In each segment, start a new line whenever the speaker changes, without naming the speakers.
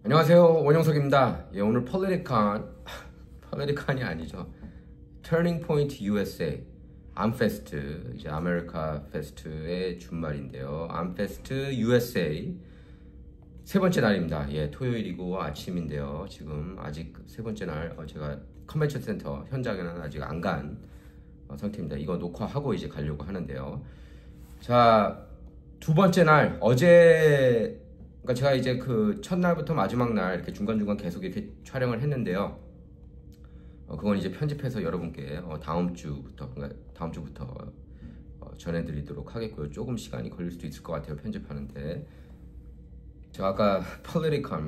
안녕하세요, 원영석입니다. 예, 오늘 폴리티칸이 아니죠. Turning Point USA 암페스트, 이제 아메리카 페스트의 준말인데요. 암페스트 USA 세 번째 날입니다. 예, 토요일이고 아침인데요. 지금 아직 세 번째 날, 제가 컨벤션 센터 현장에는 아직 안 간 상태입니다. 이거 녹화하고 이제 가려고 하는데요. 자, 두 번째 날, 그러니까 제가 이제 그 첫날부터 마지막 날 이렇게 중간중간 계속 이렇게 촬영을 했는데요. 그건 이제 편집해서 여러분께 다음 주부터 전해드리도록 하겠고요. 조금 시간이 걸릴 수도 있을 것 같아요, 편집하는데. 제가 아까 폴리티칸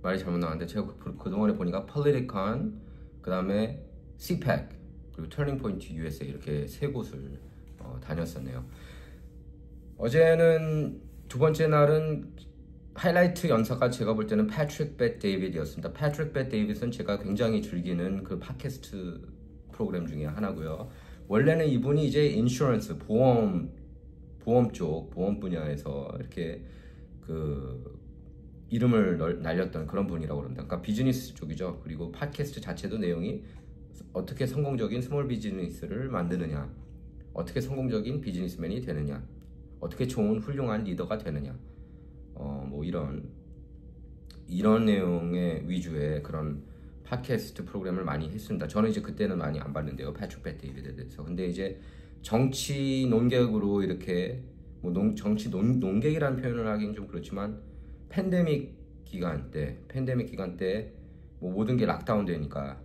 말이 잘못 나왔는데, 제가 그동안에 보니까 폴리티칸, 그 다음에 CPAC, 그리고 터닝 포인트 USA 이렇게 세 곳을 다녔었네요. 어제는 두 번째 날은 하이라이트 연사가 제가 볼 때는 패트릭 벳 데이빗이었습니다. 패트릭 벳 데이빗은 제가 굉장히 즐기는 그 팟캐스트 프로그램 중에 하나고요. 원래는 이분이 이제 인슈런스, 보험 분야에서 이렇게 그 이름을 날렸던 그런 분이라고 그럽니다. 그러니까 비즈니스 쪽이죠. 그리고 팟캐스트 자체도 내용이 어떻게 성공적인 스몰 비즈니스를 만드느냐, 어떻게 성공적인 비즈니스맨이 되느냐, 어떻게 좋은 훌륭한 리더가 되느냐, 뭐 이런 내용의 위주의 그런 팟캐스트 프로그램을 많이 했습니다. 저는 이제 그때는 많이 안 봤는데요, 패트릭 벳 데이빗에 대해서. 근데 이제 정치 논객으로 이렇게 뭐 정치 논객이라는 표현을 하긴 좀 그렇지만 팬데믹 기간 때 뭐 모든 게 락다운 되니까,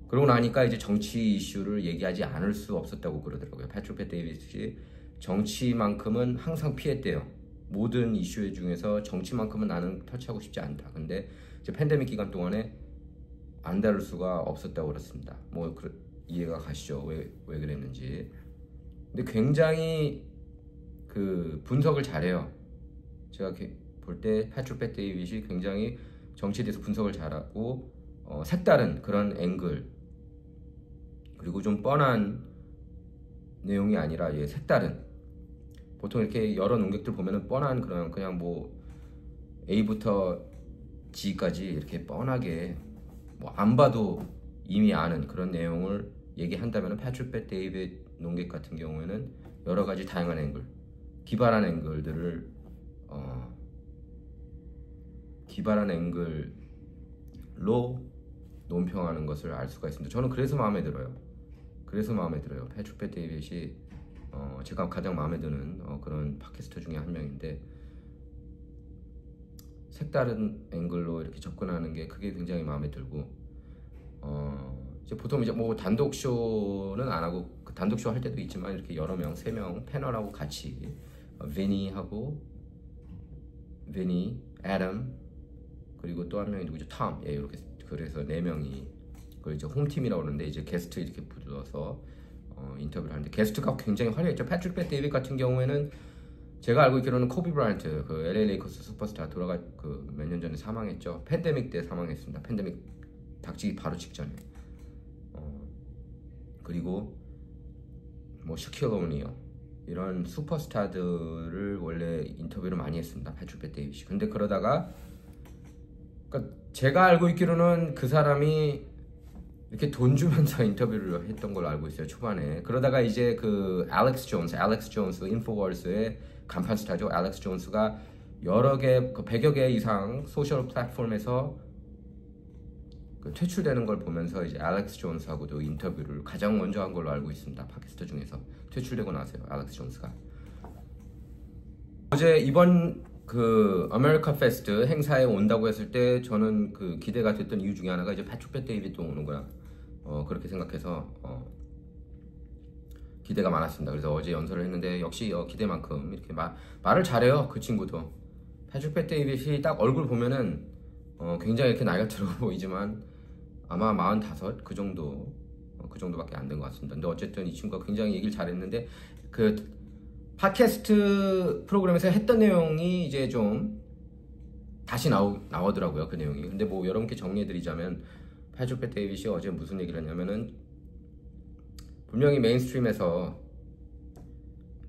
그러고 나니까 이제 정치 이슈를 얘기하지 않을 수 없었다고 그러더라고요. 패트릭 벳 데이빗이 정치만큼은 항상 피했대요. 모든 이슈 중에서 정치만큼은 나는 터치하고 싶지 않다. 근데 이제 팬데믹 기간 동안에 안 다룰 수가 없었다고 그렇습니다. 뭐 이해가 가시죠? 왜 그랬는지. 근데 굉장히 그 분석을 잘해요. 제가 볼 때 패트릭 벳 데이빗이 굉장히 정치에 대해서 분석을 잘하고 색다른 그런 앵글, 그리고 좀 뻔한 내용이 아니라 색다른, 보통 이렇게 여러 논객들 보면은 뻔한 그냥 뭐 A부터 G까지 이렇게 뻔하게 뭐 안 봐도 이미 아는 그런 내용을 얘기한다면은 패트릭 벳 데이빗 논객 같은 경우에는 여러 가지 다양한 앵글, 기발한 앵글로 논평하는 것을 알 수가 있습니다. 저는 그래서 마음에 들어요. 패트릭 벳 데이빗이 제가 가장 마음에 드는 그런 팟캐스터 중에 한 명인데, 색다른 앵글로 이렇게 접근하는 게 그게 굉장히 마음에 들고, 이제 보통 이제 뭐 단독 쇼는 안 하고, 단독 쇼 할 때도 있지만 이렇게 여러 명, 3명 패널하고 같이 비니, 애덤, 그리고 또 한 명이 누구죠? 톰. 예, 이렇게 그래서 4명이 그걸 이제 홈팀이라고 그러는데, 이제 게스트 이렇게 불러서 인터뷰를 하는데, 게스트가 굉장히 화려했죠. 패트릭 벳 데이빗 같은 경우에는 제가 알고 있기로는 코비 브라이언트, 그 LA 레이커스 슈퍼스타 그 몇 년 전에 사망했죠. 팬데믹 때 사망했습니다. 팬데믹 닥치기 바로 직전에. 그리고 뭐 샤킬 오니어, 이런 슈퍼스타들을 원래 인터뷰를 많이 했습니다, 패트릭 벳 데이빗이. 근데 그러다가, 그러니까 제가 알고 있기로는 그 사람이 이렇게 돈 주면서 인터뷰를 했던 걸로 알고 있어요, 초반에. 그러다가 이제 그 알렉스 존스, 인포워스의 간판 스타죠. 알렉스 존스가 여러 개, 100여 개 이상 소셜 플랫폼에서 퇴출되는 걸 보면서 이제 알렉스 존스하고도 인터뷰를 가장 먼저 한 걸로 알고 있습니다, 팟캐스트 중에서. 퇴출되고 나서요, 알렉스 존스가. 어제 이번 그 아메리카 페스트 행사에 온다고 했을 때 저는 그 기대가 됐던 이유 중에 하나가 이제 패트릭 벳 데이빗도 오는 거야. 그렇게 생각해서 기대가 많았습니다. 그래서 어제 연설을 했는데 역시 기대만큼 이렇게 말을 잘해요, 그 친구도. 패트릭 벳 데이빗이 딱 얼굴 보면은 굉장히 이렇게 나이가 들어 보이지만 아마 45 그 정도밖에 안 된 것 같습니다. 근데 어쨌든 이 친구가 굉장히 얘기를 잘했는데, 그 팟캐스트 프로그램에서 했던 내용이 이제 좀 다시 나오더라고요, 그 내용이. 근데 뭐 여러분께 정리해드리자면, 패트릭 벳 데이빗이 어제 무슨 얘기를 했냐면은, 분명히 메인스트림에서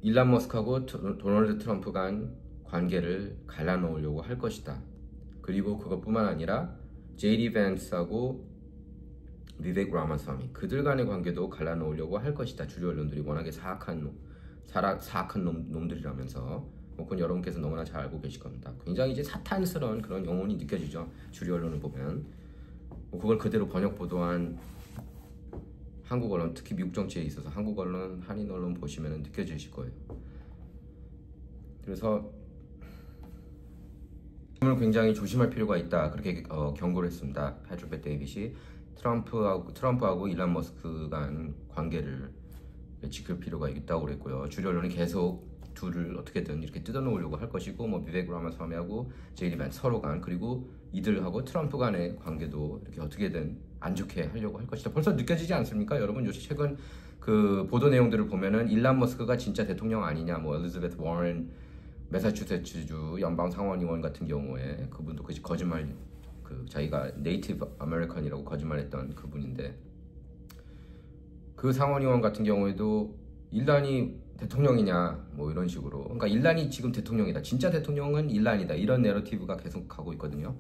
일론 머스크하고 도널드 트럼프 간 관계를 갈라놓으려고 할 것이다. 그리고 그것뿐만 아니라 JD 밴스하고 비베크 라마스와미 그들 간의 관계도 갈라놓으려고 할 것이다. 주류 언론들이 워낙에 사악한 놈들이라면서 그건 여러분께서 너무나 잘 알고 계실 겁니다. 굉장히 이제 사탄스러운 그런 영혼이 느껴지죠. 주류 언론을 보면 그걸 그대로 번역 보도한 한국 언론, 특히 미국 정치에 있어서 한국 언론, 한인 언론 보시면 느껴지실 거예요. 그래서 굉장히 조심할 필요가 있다. 그렇게 경고를 했습니다. 패트릭 벳 데이빗이 트럼프하고 일론 머스크 간 관계를 지킬 필요가 있다고 그랬고요. 주류 언론이 계속 둘을 어떻게든 이렇게 뜯어놓으려고 할 것이고, 뭐 비베크 라마스와미하고 제이디 밴스 서로 간, 그리고 이들하고 트럼프 간의 관계도 이렇게 어떻게든 안 좋게 하려고 할 것이다. 벌써 느껴지지 않습니까? 여러분 요새 최근 그 보도 내용들을 보면은 일론 머스크가 진짜 대통령 아니냐, 뭐 엘리자베스 워런 매사추세츠주 연방 상원의원 같은 경우에 그분도 그 거짓말, 자기가 네이티브 아메리칸이라고 거짓말했던 그분인데, 그 상원의원 같은 경우에도 일란이 대통령이냐 뭐 이런 식으로, 그러니까 일란이 지금 대통령이다, 진짜 대통령은 일란이다, 이런 내러티브가 계속 가고 있거든요.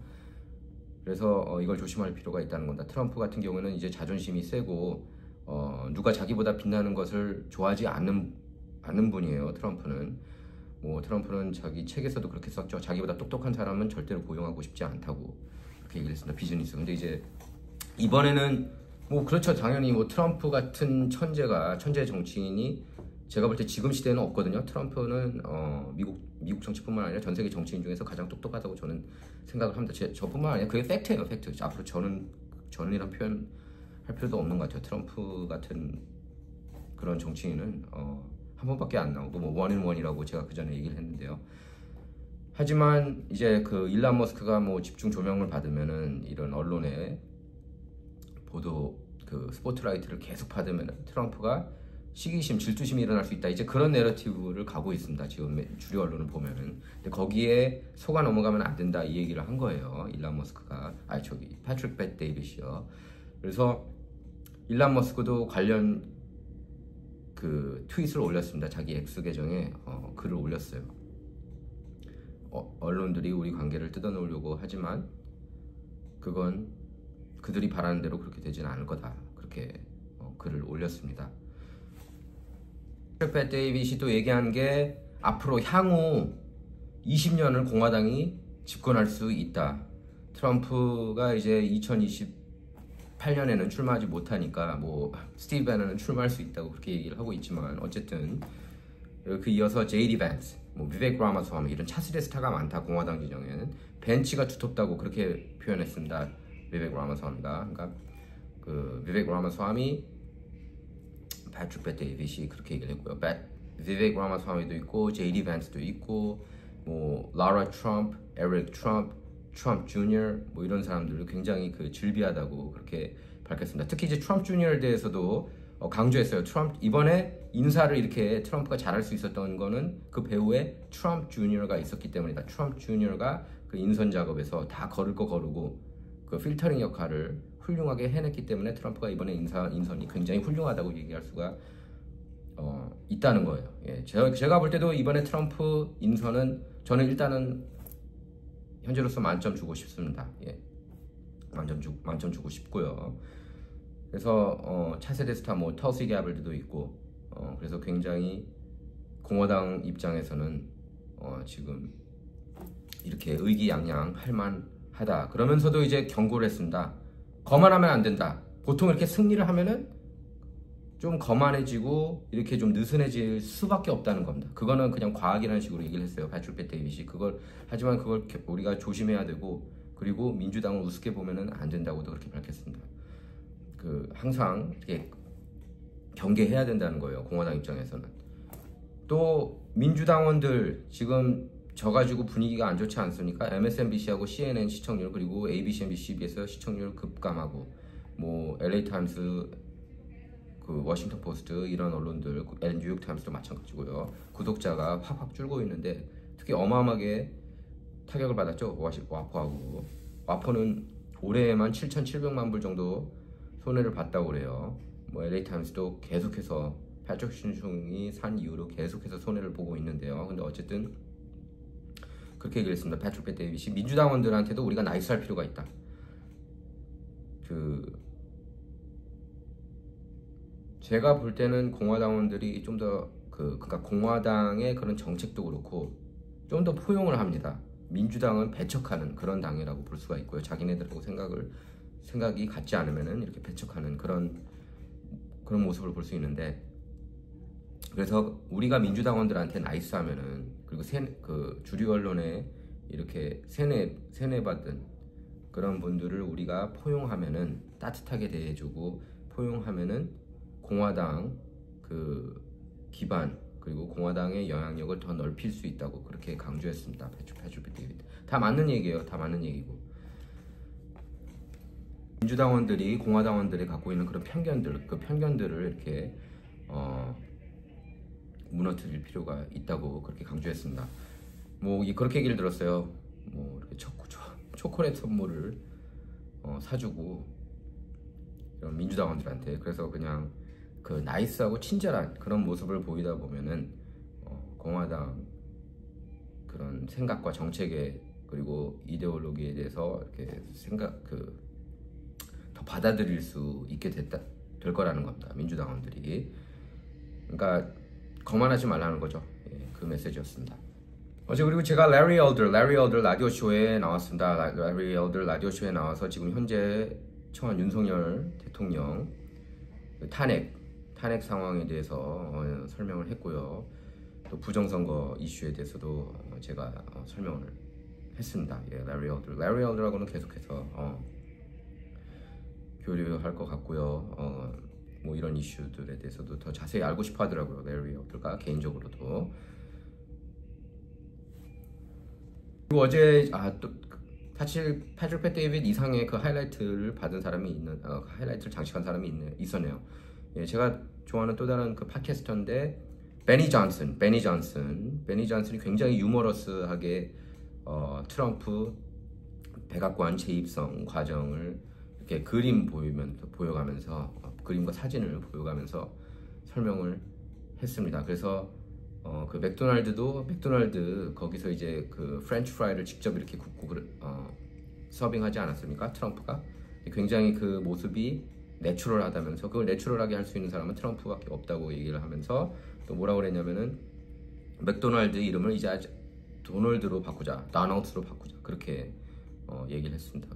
그래서 이걸 조심할 필요가 있다는 건다. 트럼프 같은 경우는 이제 자존심이 세고 누가 자기보다 빛나는 것을 좋아하지 않는 분이에요. 트럼프는 자기 책에서도 그렇게 썼죠. 자기보다 똑똑한 사람은 절대로 고용하고 싶지 않다고 그렇게 얘기를 했습니다. 비즈니스. 근데 이제 이번에는 뭐 그렇죠. 당연히 뭐 트럼프 같은 천재 정치인이 제가 볼 때 지금 시대에는 없거든요. 트럼프는 미국 정치뿐만 아니라 전 세계 정치인 중에서 가장 똑똑하다고 저는 생각을 합니다. 저뿐만 아니라 그게 팩트예요, 팩트. 앞으로 저는이란 표현 할 필요도 없는 것 같아요. 트럼프 같은 그런 정치인은 한 번밖에 안 나오고, 뭐 원인원이라고 제가 그 전에 얘기를 했는데요. 하지만 이제 그 일론 머스크가 뭐 집중 조명을 받으면은, 이런 언론의 보도 그 스포트라이트를 계속 받으면은 트럼프가 시기심, 질투심이 일어날 수 있다. 이제 그런 내러티브를 가고 있습니다. 지금 주류 언론을 보면은. 근데 거기에 속아 넘어가면 안 된다, 이 얘기를 한 거예요. 일론 머스크가, 패트릭 벳 데이빗이요. 그래서 일론 머스크도 관련 그 트윗을 올렸습니다. 자기 X 계정에 글을 올렸어요. 언론들이 우리 관계를 뜯어놓으려고 하지만 그건 그들이 바라는 대로 그렇게 되지는 않을 거다. 그렇게 글을 올렸습니다. 패트릭 데이빗이 또 얘기한 게, 앞으로 향후 20년을 공화당이 집권할 수 있다. 트럼프가 이제 2028년에는 출마하지 못하니까 뭐 스티브 배너는 출마할 수 있다고 그렇게 얘기를 하고 있지만, 어쨌든 그 이어서 JD 밴스, 뭐 비베크 라마스와미, 이런 차세대 스타가 많다. 공화당 진영에는 벤치가 두텁다고 그렇게 표현했습니다. 비베크 라마스와미가. 그러니까 그 비베크 라마스와미, 패트릭 벳 데이빗이 그렇게 얘기를 했고요. 비베크 라마스와미도 있고, JD 밴스도 있고, 뭐 라라 트럼프, 에릭 트럼프 주니어, 뭐 이런 사람들을 굉장히 그 즐비하다고 그렇게 밝혔습니다. 특히 이제 트럼프 주니어에 대해서도 강조했어요. 이번에 인사를 이렇게 트럼프가 잘할 수 있었던 거는 그 배우의 트럼프 주니어가 있었기 때문이다. 트럼프 주니어가 그 인선 작업에서 다 거를 거 거르고 그 필터링 역할을 훌륭하게 해냈기 때문에 트럼프가 이번에 인선이 굉장히 훌륭하다고 얘기할 수가 있다는 거예요. 예, 제가 볼 때도 이번에 트럼프 인선은 저는 일단은 현재로서 만점 주고 싶습니다. 예, 만점 주고 싶고요. 그래서 차세대 스타 뭐 터시 게벌드도 있고, 그래서 굉장히 공화당 입장에서는 지금 이렇게 의기양양할 만하다. 그러면서도 이제 경고를 했습니다. 거만하면 안 된다. 보통 이렇게 승리를 하면은 좀 거만해지고 이렇게 좀 느슨해질 수밖에 없다는 겁니다. 그거는 그냥 과학이라는 식으로 얘기를 했어요. 패트릭 벳 데이빗이. 하지만 그걸 우리가 조심해야 되고, 그리고 민주당을 우습게 보면은 안 된다고도 그렇게 밝혔습니다. 항상 이렇게 경계해야 된다는 거예요. 공화당 입장에서는. 또 민주당원들 지금 져가지고 분위기가 안 좋지 않습니까? MSNBC하고 CNN 시청률, 그리고 ABC, NBC, CBS 시청률 급감하고, 뭐 LA 타임스, 그 워싱턴 포스트, 이런 언론들, 뉴욕 타임스도 마찬가지고요. 구독자가 확 줄고 있는데, 특히 어마어마하게 타격을 받았죠. 와포하고. 와포는 올해에만 7,700만 불 정도 손해를 봤다고 그래요. 뭐 LA 타임스도 계속해서 패트릭 신중이 산 이후로 계속해서 손해를 보고 있는데요. 근데 어쨌든 그렇게 얘기를 했습니다. 패트릭 배 데이빗이 민주당원들한테도 우리가 나이스할 필요가 있다. 제가 볼 때는 공화당원들이 좀 더 그러니까 공화당의 그런 정책도 그렇고 좀 더 포용을 합니다. 민주당은 배척하는 그런 당이라고 볼 수가 있고요. 자기네들하고 생각이 같지 않으면은 이렇게 배척하는 그런 모습을 볼 수 있는데, 그래서 우리가 민주당원들한테 나이스하면은, 그리고 주류 언론에 이렇게 세뇌받은 그런 분들을 우리가 포용하면은, 따뜻하게 대해주고 포용하면은 공화당 기반, 그리고 공화당의 영향력을 더 넓힐 수 있다고 그렇게 강조했습니다. 패트릭 배 데이빗. 다 맞는 얘기예요. 다 맞는 얘기고, 민주당원들이 공화당원들이 갖고 있는 그런 편견들을 이렇게 무너뜨릴 필요가 있다고 그렇게 강조했습니다. 뭐 그렇게 얘기를 들었어요. 뭐 이렇게 초콜릿 선물을 사주고 이런 민주당원들한테. 그래서 그냥 나이스하고 친절한 그런 모습을 보이다 보면은 공화당 그런 생각과 정책에, 그리고 이데올로기에 대해서 이렇게 더 받아들일 수 있게 될 거라는 겁니다. 민주당원들이. 그러니까 거만하지 말라는 거죠. 예, 그 메시지였습니다. 어제 그리고 제가 Larry Elder 라디오 쇼에 나왔습니다. Larry Elder 라디오 쇼에 나와서 지금 현재 청와대 윤석열 대통령 탄핵 상황에 대해서 설명을 했고요. 또 부정선거 이슈에 대해서도 제가 설명을 했습니다. 예, Larry Elder하고는 계속해서 교류할 것 같고요. 뭐 이런 이슈들에 대해서도 더 자세히 알고 싶어 하더라고요. Larry Elder가 개인적으로도. 그리고 어제 또 사실 패트릭 배 데이빗 이상의 그 하이라이트를 받은 사람이 하이라이트를 장식한 사람이 있었네요. 예, 제가 좋아하는 또 다른 그 팟캐스터인데 베니 존슨이 굉장히 유머러스하게 트럼프 백악관 재입성 과정을 이렇게 보여가면서 그림과 사진을 보여가면서 설명을 했습니다. 그래서 그 맥도날드 거기서 이제 그 프렌치 프라이를 직접 이렇게 굽고 서빙하지 않았습니까? 트럼프가 굉장히 그 모습이 내추럴하다면서, 그걸 내추럴하게 할 수 있는 사람은 트럼프밖에 없다고 얘기를 하면서 또 뭐라고 그랬냐면은 맥도날드 이름을 이제 도널드로 바꾸자, 다널드로 바꾸자, 그렇게 얘기를 했습니다.